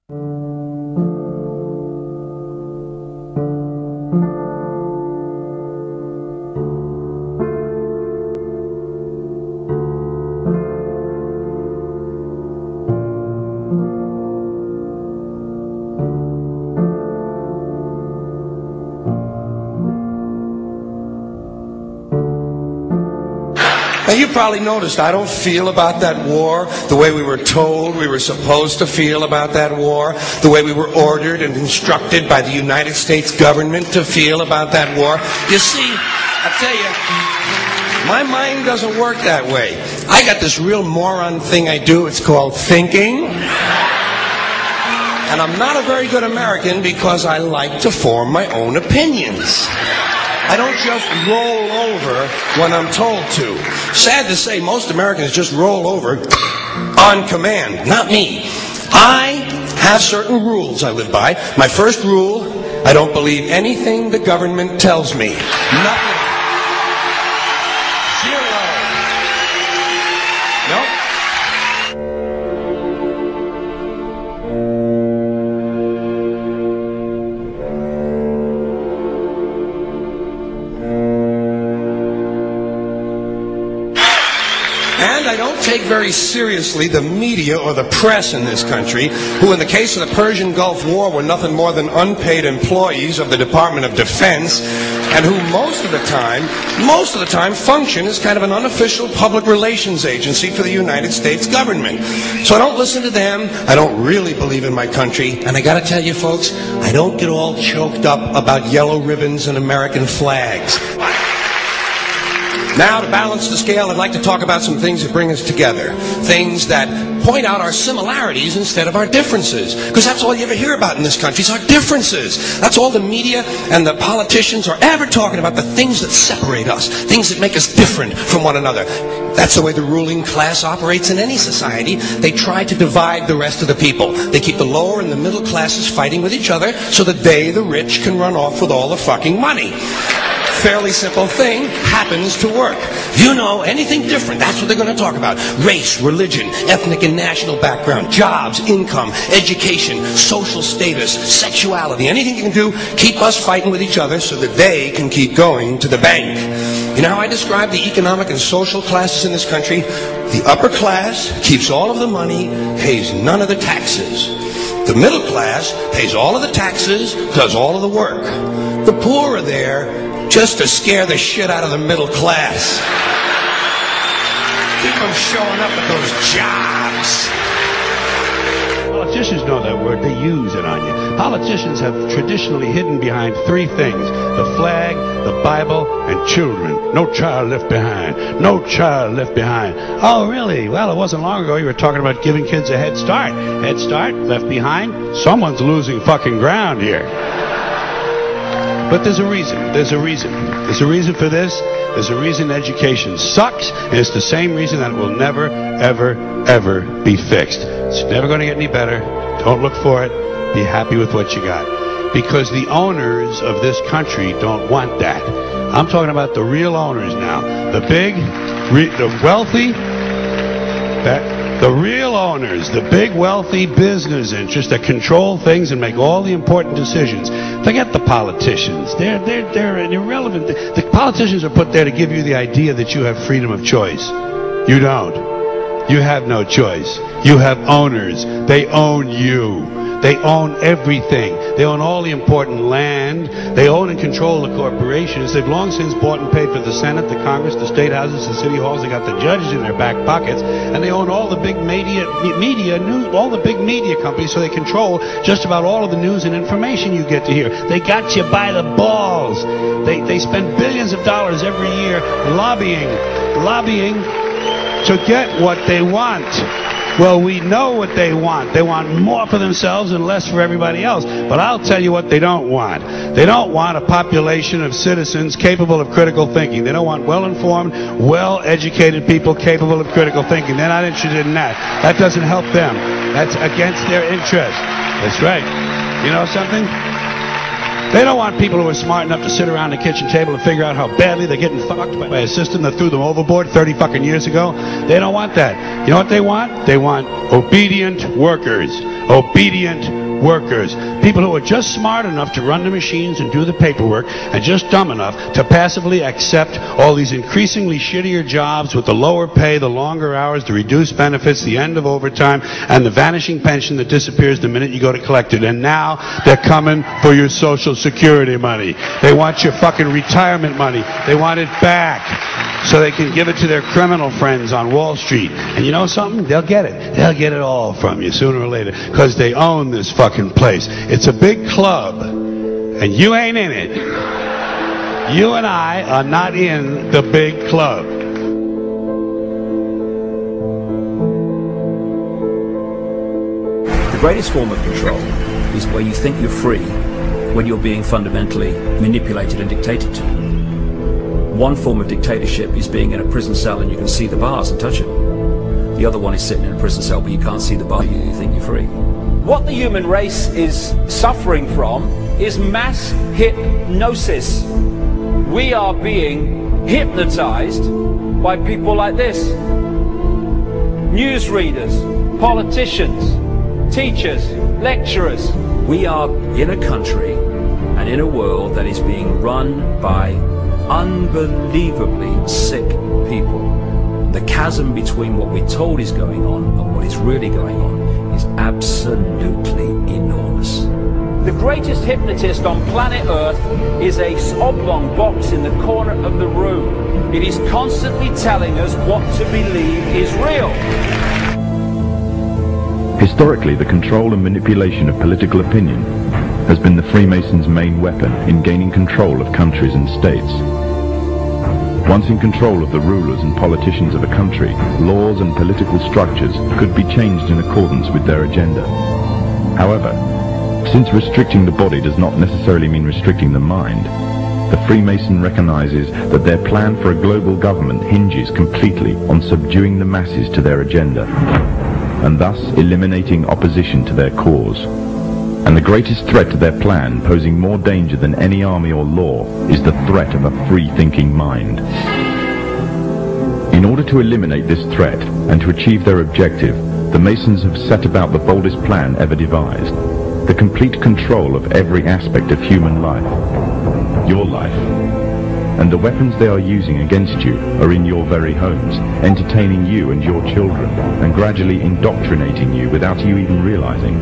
Now, you probably noticed I don't feel about that war the way we were told we were supposed to feel about that war, the way we were ordered and instructed by the United States government to feel about that war. You see, I tell you, my mind doesn't work that way. I got this real moron thing I do. It's called thinking. And I'm not a very good American because I like to form my own opinions. I don't just roll over when I'm told to. Sad to say, most Americans just roll over on command. Not me. I have certain rules I live by. My first rule, I don't believe anything the government tells me. Nothing. Zero. Nope. And I don't take very seriously the media or the press in this country, who in the case of the Persian Gulf War were nothing more than unpaid employees of the Department of Defense, and who most of the time function as kind of an unofficial public relations agency for the United States government. So I don't listen to them. I don't really believe in my country. And I gotta tell you folks, I don't get all choked up about yellow ribbons and American flags. Now, to balance the scale, I'd like to talk about some things that bring us together. Things that point out our similarities instead of our differences. Because that's all you ever hear about in this country is our differences. That's all the media and the politicians are ever talking about, the things that separate us, things that make us different from one another. That's the way the ruling class operates in any society. They try to divide the rest of the people. They keep the lower and the middle classes fighting with each other so that they, the rich, can run off with all the fucking money. Fairly simple thing, happens to work. You know, anything different, that's what they're going to talk about. Race, religion, ethnic and national background, jobs, income, education, social status, sexuality, anything you can do, keep us fighting with each other so that they can keep going to the bank. You know how I describe the economic and social classes in this country? The upper class keeps all of the money, pays none of the taxes. The middle class pays all of the taxes, does all of the work. The poor are there just to scare the shit out of the middle class. Keep them showing up at those jobs. Politicians know that word. They use it on you. Politicians have traditionally hidden behind three things: the flag, the Bible, and children. No child left behind. No child left behind. Oh, really? Well, it wasn't long ago you were talking about giving kids a head start. Head start, left behind? Someone's losing fucking ground here. But there's a reason. There's a reason. There's a reason for this. There's a reason education sucks, and it's the same reason that it will never, ever, ever be fixed. It's never going to get any better. Don't look for it. Be happy with what you got. Because the owners of this country don't want that. I'm talking about the real owners now. The big, the wealthy, the real owners, the big wealthy business interests that control things and make all the important decisions. Forget the politicians. They're irrelevant. The politicians are put there to give you the idea that you have freedom of choice. You don't. You have no choice. You have owners. They own you. They own everything. They own all the important land. They own and control the corporations. They've long since bought and paid for the Senate, the Congress, the state houses, the city halls. They got the judges in their back pockets, and they own all the big all the big media companies. So they control just about all of the news and information you get to hear. They got you by the balls. They spend billions of dollars every year lobbying to get what they want. Well, we know what they want. They want more for themselves and less for everybody else. But I'll tell you what they don't want. They don't want a population of citizens capable of critical thinking. They don't want well-informed, well-educated people capable of critical thinking. They're not interested in that. That doesn't help them. That's against their interest. That's right. You know something? They don't want people who are smart enough to sit around the kitchen table and figure out how badly they're getting fucked by a system that threw them overboard 30 fucking years ago. They don't want that. You know what they want? They want obedient workers. obedient workers, people who are just smart enough to run the machines and do the paperwork and just dumb enough to passively accept all these increasingly shittier jobs with the lower pay, the longer hours, the reduced benefits, the end of overtime, and the vanishing pension that disappears the minute you go to collect it. And now they're coming for your Social Security money. They want your fucking retirement money. They want it back so they can give it to their criminal friends on Wall Street. And you know something? They'll get it. They'll get it all from you sooner or later because they own this fucking place. It's a big club, and you ain't in it. You and I are not in the big club. The greatest form of control is where you think you're free when you're being fundamentally manipulated and dictated to. One form of dictatorship is being in a prison cell and you can see the bars and touch them. The other one is sitting in a prison cell but you can't see the bar, you think you're free. What the human race is suffering from is mass hypnosis. We are being hypnotized by people like this. Newsreaders, politicians, teachers, lecturers. We are in a country and in a world that is being run by unbelievably sick people. The chasm between what we're told is going on and what is really going on is absolutely enormous. The greatest hypnotist on planet Earth is a oblong box in the corner of the room. It is constantly telling us what to believe is real. Historically, the control and manipulation of political opinion has been the Freemasons' main weapon in gaining control of countries and states. Once in control of the rulers and politicians of a country, laws and political structures could be changed in accordance with their agenda. However, since restricting the body does not necessarily mean restricting the mind, the Freemason recognizes that their plan for a global government hinges completely on subduing the masses to their agenda, and thus eliminating opposition to their cause. And the greatest threat to their plan, posing more danger than any army or law, is the threat of a free-thinking mind. In order to eliminate this threat and to achieve their objective, the Masons have set about the boldest plan ever devised: the complete control of every aspect of human life, your life. And the weapons they are using against you are in your very homes, entertaining you and your children, and gradually indoctrinating you without you even realizing.